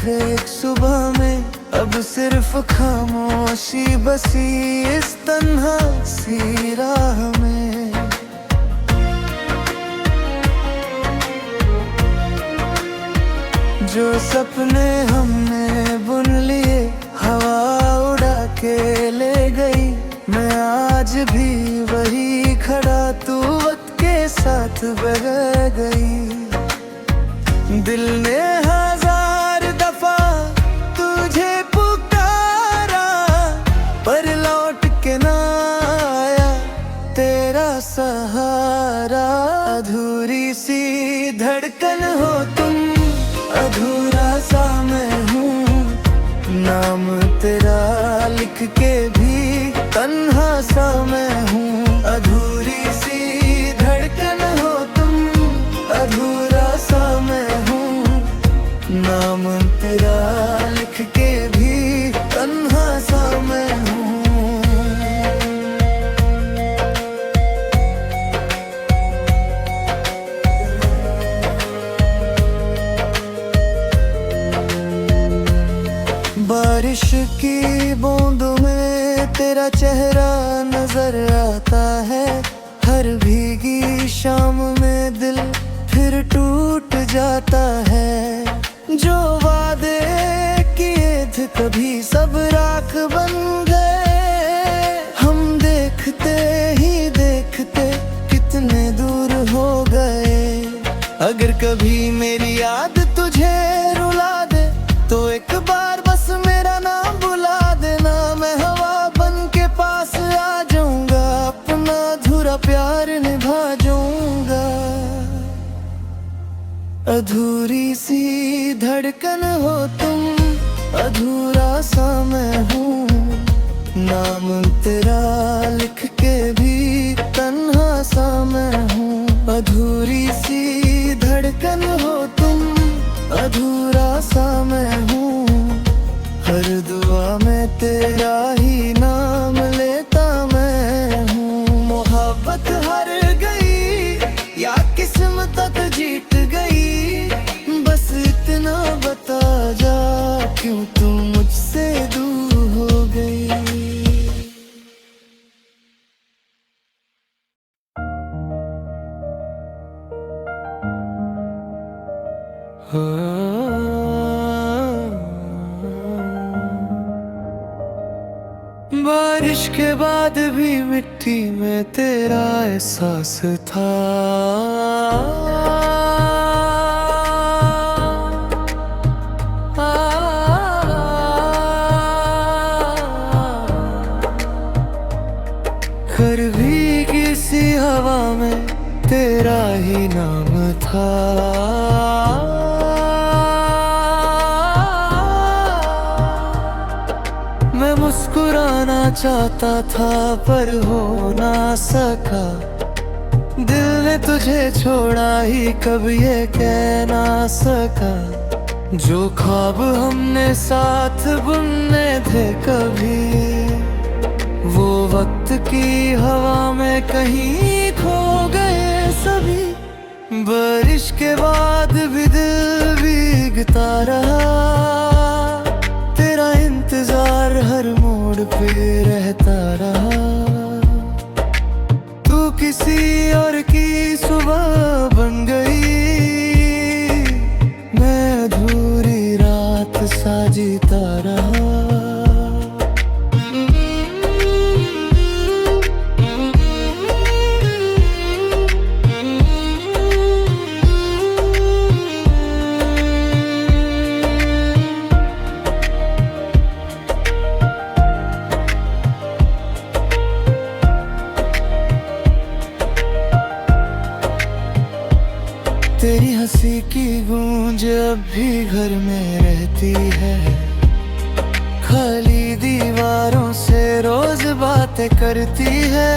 थे एक सुबह में, अब सिर्फ खामोशी बसी इस तन्हा सी राह में। जो सपने हमने बुन लिए हवा उड़ा के ले गई, मैं आज भी वही खड़ा, तू वक्त के साथ बह गई। दिल ने हजार दफा तुझे पुकारा, पर लौट के ना आया तेरा सहारा। अधूरी सी धड़कन हो तुम, अधूरा सा मैं हूँ, नाम तेरा लिख के भी तन्हा सा मैं हूँ। अधूरी सी धड़कन हो तुम, अधूरा सा मैं हूँ, नाम तेरा लिख के भी तन्हा सा मैं हूँ। बारिश की बूंदों में तेरा चेहरा नजर आता है, हर भीगी शाम में दिल फिर टूट जाता है। जो वादे किए थे कभी सब राख बन गए, हम देखते ही देखते कितने दूर हो गए। अगर कभी मेरी याद तुझे रुला दे तो एक बार बस मेरा नाम बुला देना, मैं हवा बन के पास आ जाऊंगा, अपना अधूरा प्यार निभा जाऊंगा। अधूरी सी धड़कन हो तुम, अधूरा सा मैं हूँ, नाम तेरा लिख के भी तन्हा सा मैं हूँ। अधूरी सी धड़कन हो तुम, अधूरा सा मैं हूँ, हर दुआ में तेरा ही नाम लेता मैं हूँ। मोहब्बत हार गई या किस्मत तक जीत गई, बस इतना बता जा क्यों तू मुझसे दूर हो गई। बारिश के बाद भी मिट्टी में तेरा एहसास था, घर भी किसी हवा में तेरा ही नाम था। मैं मुस्कुराना चाहता था पर हो ना सका, दिल ने तुझे छोड़ा ही कब ये कह ना सका। जो ख्वाब हमने साथ बुनने थे कभी, वो वक्त की हवा में कहीं खो गए सभी। बारिश के बाद भी दिल भीगता रहा, तेरा इंतजार हर मोड़ पे रहता रहा। तू किसी और की सुबह बन गई, मैं अधूरी रात सा जीता रहा। तेरी हंसी की गूंज अब भी घर में रहती है, खाली दीवारों से रोज बातें करती है।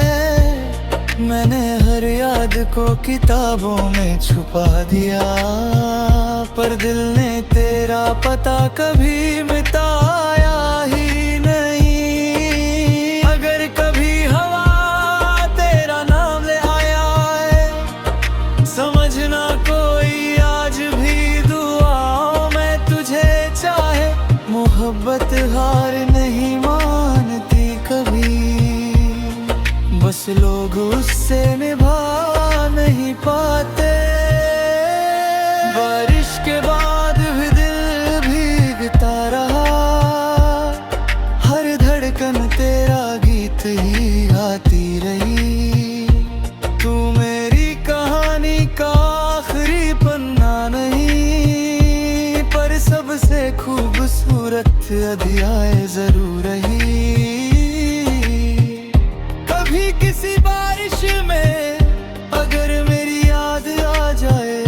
मैंने हर याद को किताबों में छुपा दिया, पर दिल ने तेरा पता कभी मिटाया ही नहीं। अगर कभी हवा तेरा नाम ले आया है, समझना कोई आज भी दुआओं में तुझे चाह मोहब्बत हार नहीं मानती कभी, बस लोग उससे निभा नहीं पाते। बारिश के बाद भी दिल भीगता रहा, हर धड़कन तेरा गीत ही गाती रही। तू मेरी कहानी का आखिरी पन्ना नहीं, पर सबसे खूबसूरत अध्याय जरूर रही। कभी किसी बारिश में अगर मेरी याद आ जाए,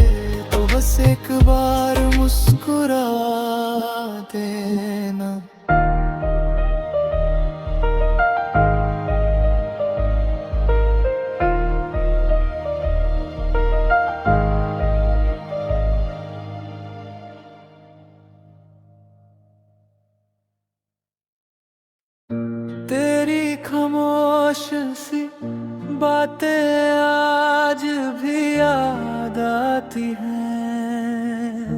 तो बस एक बार मुस्कुरा देना। तेरी खामोश सी बातें आज भी याद आती हैं,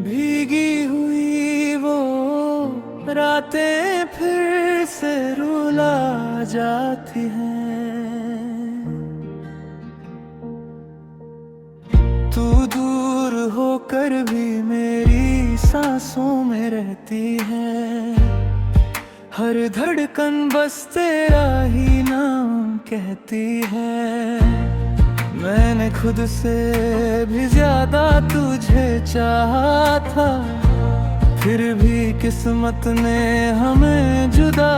भीगी हुई वो रातें फिर से रुला जाती हैं। तू दूर होकर भी मेरी सांसों में रहती है, हर धड़कन बस तेरा ही नाम कहती है। मैंने खुद से भी ज्यादा तुझे चाहा था, फिर भी किस्मत ने हमें जुदा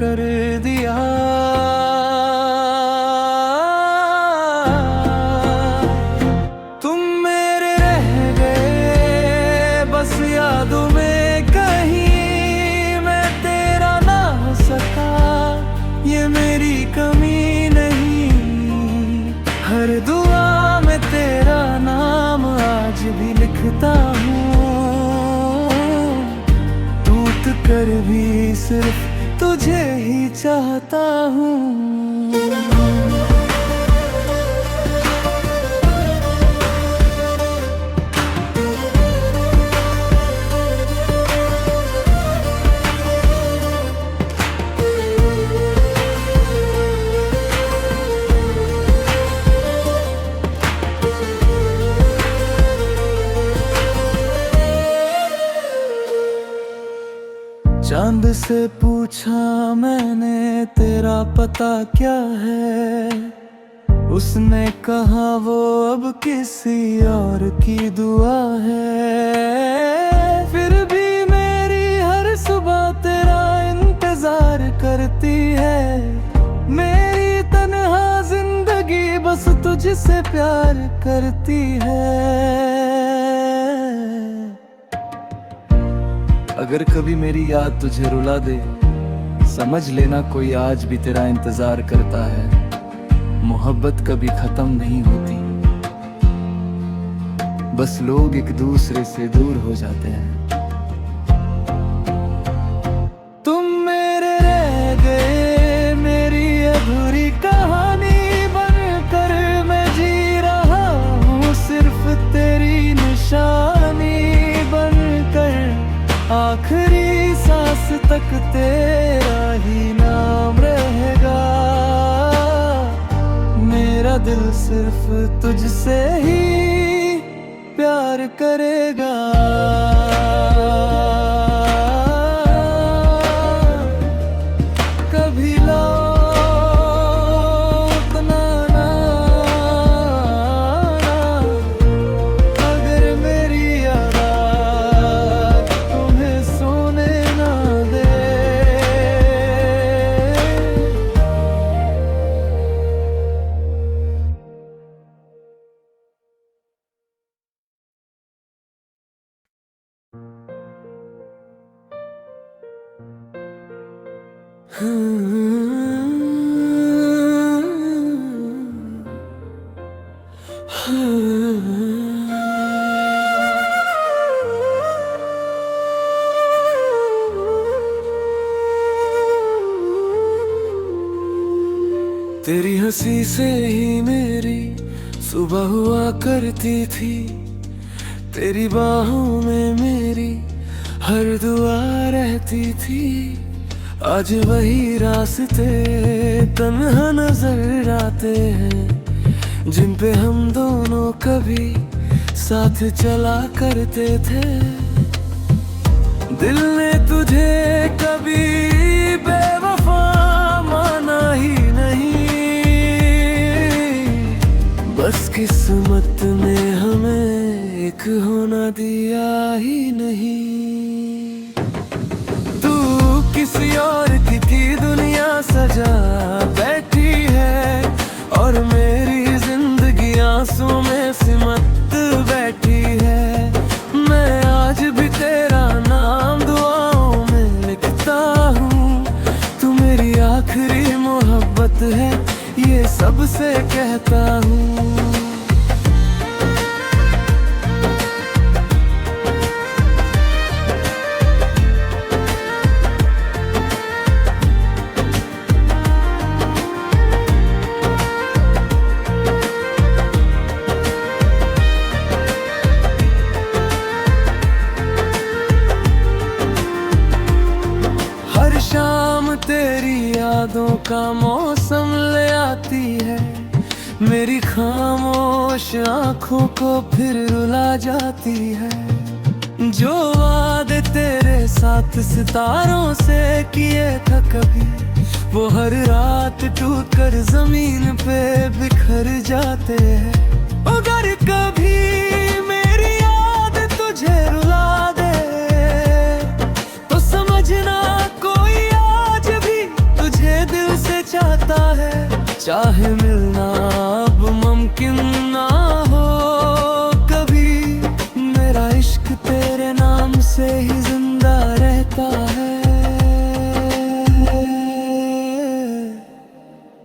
कर दिया। यादों में कहीं मैं तेरा ना हो सका, ये मेरी कमी नहीं। हर दुआ में तेरा नाम आज भी लिखता हूँ, टूट कर भी सिर्फ तुझे ही चाहता हूँ। चांद से पूछा मैंने तेरा पता क्या है, उसने कहा वो अब किसी और की दुआ है। फिर भी मेरी हर सुबह तेरा इंतजार करती है, मेरी तन्हा जिंदगी बस तुझसे प्यार करती है। अगर कभी मेरी याद तुझे रुला दे, समझ लेना कोई आज भी तेरा इंतजार करता है। मोहब्बत कभी खत्म नहीं होती, बस लोग एक दूसरे से दूर हो जाते हैं। तुम मेरे रह गए, मेरी अधूरी कहानी बनकर मैं जी रहा हूँ, सिर्फ तेरी निशानी बनकर। आखिरी सांस तक तेरा ही नाम रहेगा, मेरा दिल सिर्फ तुझसे ही प्यार करेगा। कभी लौटना ना, अगर मेरी याद तुम्हें सोने ना दे। तेरी हंसी से ही मेरी सुबह हुआ करती थी, तेरी बाहों में मेरी हर दुआ रहती थी। आज वही रास्ते तन्हा नजर आते हैं जिन पे हम दोनों कभी साथ चला करते थे। दिल ने तुझे कभी बेवफा माना ही नहीं, बस किस्मत ने हमें एक होना दिया ही नहीं। तू किसी और की थी दुनिया सजा बैठी है और मेरी जिंदगी आंसू में सिमट बैठी है। मैं आज भी तेरा नाम दुआओं में लिखता हूँ, तू मेरी आखिरी मोहब्बत है ये सबसे कहता हूँ। शाम तेरी यादों का मौसम ले आती है, मेरी खामोश आंखों को फिर रुला जाती है। जो वादे तेरे साथ सितारों से किए था कभी, वो हर रात टूट कर जमीन पे बिखर जाते हैं। अगर कभी मेरी याद तुझे रुला दे तो समझना चाहता है। चाहे मिलना अब मुमकिन ना हो कभी, मेरा इश्क तेरे नाम से ही जिंदा रहता है।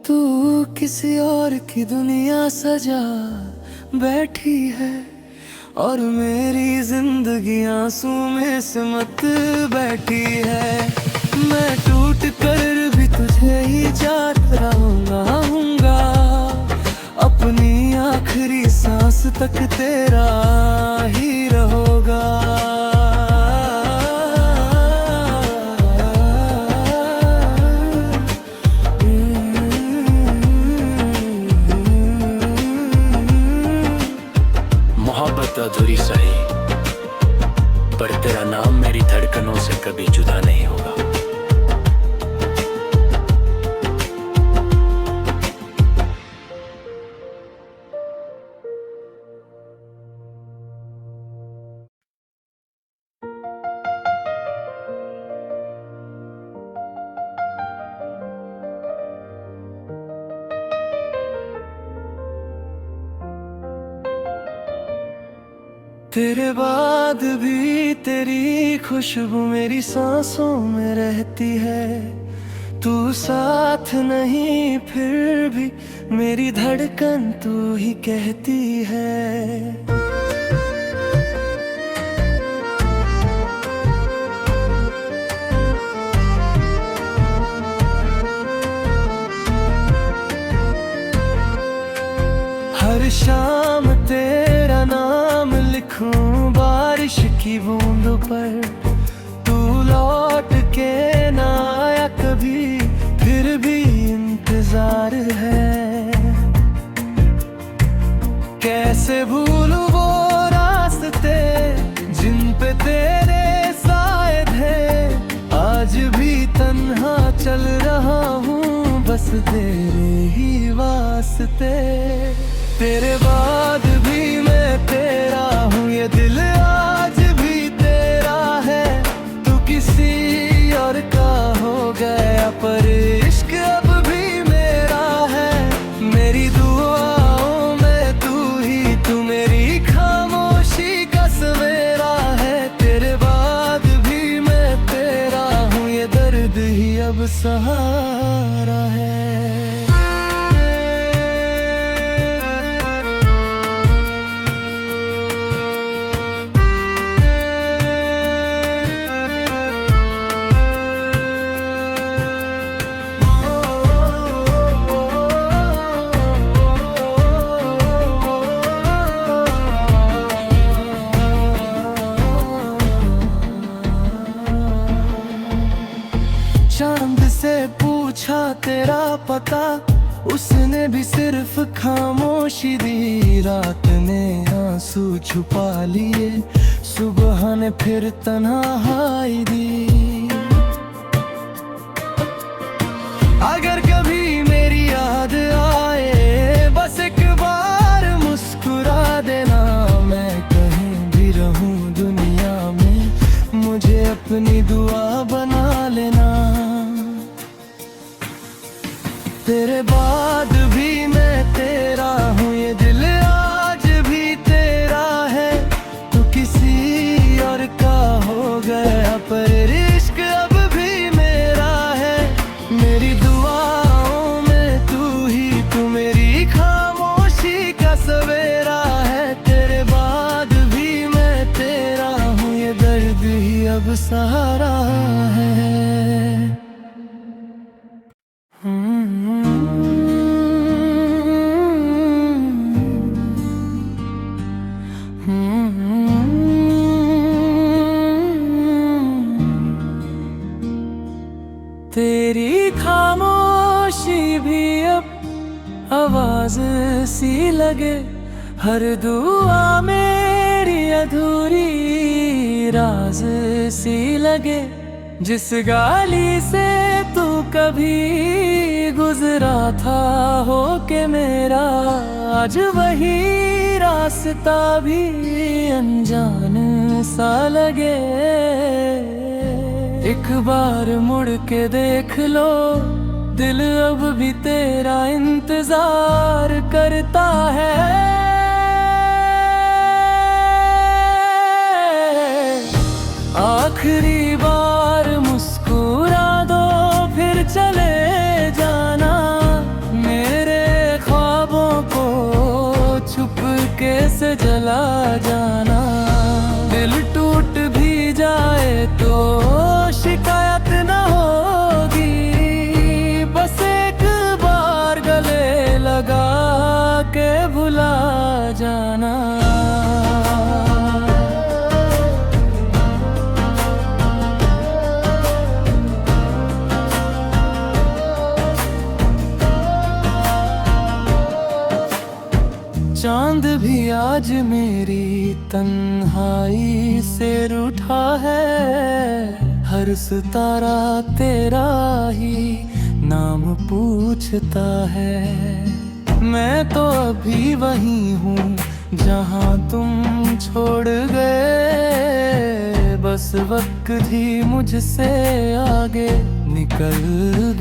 तू किसी और की दुनिया सजा बैठी है और मेरी जिंदगी आंसू में सिमट बैठी है। मैं टूट कर भी तुझे ही याद रहूंगा, अपनी आखिरी सांस तक तेरा ही रहोगा। मोहब्बत अधूरी सही, पर तेरा नाम मेरी धड़कनों से कभी जुदा नहीं होगा। तेरे बाद भी तेरी खुशबू मेरी सांसों में रहती है। तू साथ नहीं फिर भी मेरी धड़कन तू ही कहती है। हर शाम तेरा नाम लिखूं बारिश की बूंद पर, तू लौट के ना आया कभी फिर भी इंतजार है। कैसे भूलूं वो रास्ते जिन पे तेरे साए थे, आज भी तन्हा चल रहा हूँ बस तेरे ही वास्ते। तेरे बाद भी मैं तेरा हूँ, ये दिल आज भी तेरा है। तू किसी और का हो गया पर इश्क अब भी मेरा है। मेरी दुआओं में तू मेरी खामोशी का सवेरा है। तेरे बाद भी मैं तेरा हूँ, ये दर्द ही अब सहारा है। पूछा तेरा पता, उसने भी सिर्फ खामोशी दी। रात ने आंसू छुपा लिए, सुबह ने फिर तन्हाई दी। अगर कभी मेरी याद आए, बस एक बार मुस्कुरा देना। मैं कहीं भी रहूं दुनिया में, मुझे अपनी दुआ बना लेना। तेरे बाद भी मैं तेरा हूँ, ये दिल आज भी तेरा है। तू किसी और का हो गया, पर इश्क अब भी मेरा है। मेरी दुआओं में तू ही, तू मेरी खामोशी का सवेरा है। तेरे बाद भी मैं तेरा हूँ, ये दर्द ही अब सहारा है। तेरी खामोशी भी अब आवाज सी लगे, हर दुआ मेरी अधूरी राज सी लगे। जिस गाली से तू कभी गुजरा था होके मेरा, आज वही रास्ता भी अनजान सा लगे। एक बार मुड़ के देख लो, दिल अब भी तेरा इंतजार करता है। आखिरी बार मुस्कुरा दो, फिर चले जाना। मेरे ख्वाबों को चुपके से जला जाना। दिल टूट भी जाए तो शिकायत न होगी, बस एक बार गले लगा के भुला जाना। चांद भी आज मेरी तन्हाई से रूठा है। हर सितारा तेरा ही नाम पूछता है। मैं तो अभी वही हूँ जहाँ तुम छोड़ गए, बस वक्त ही मुझसे आगे निकल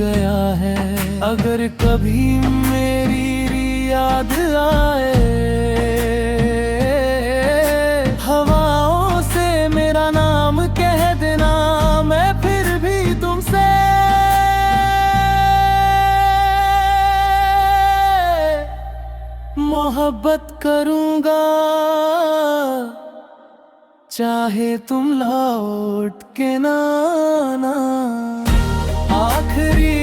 गया है। अगर कभी मेरी याद आए, हवाओं से मेरा नाम कह देना। मैं फिर भी तुमसे मोहब्बत करूंगा, चाहे तुम लौट के ना आना। आखिरी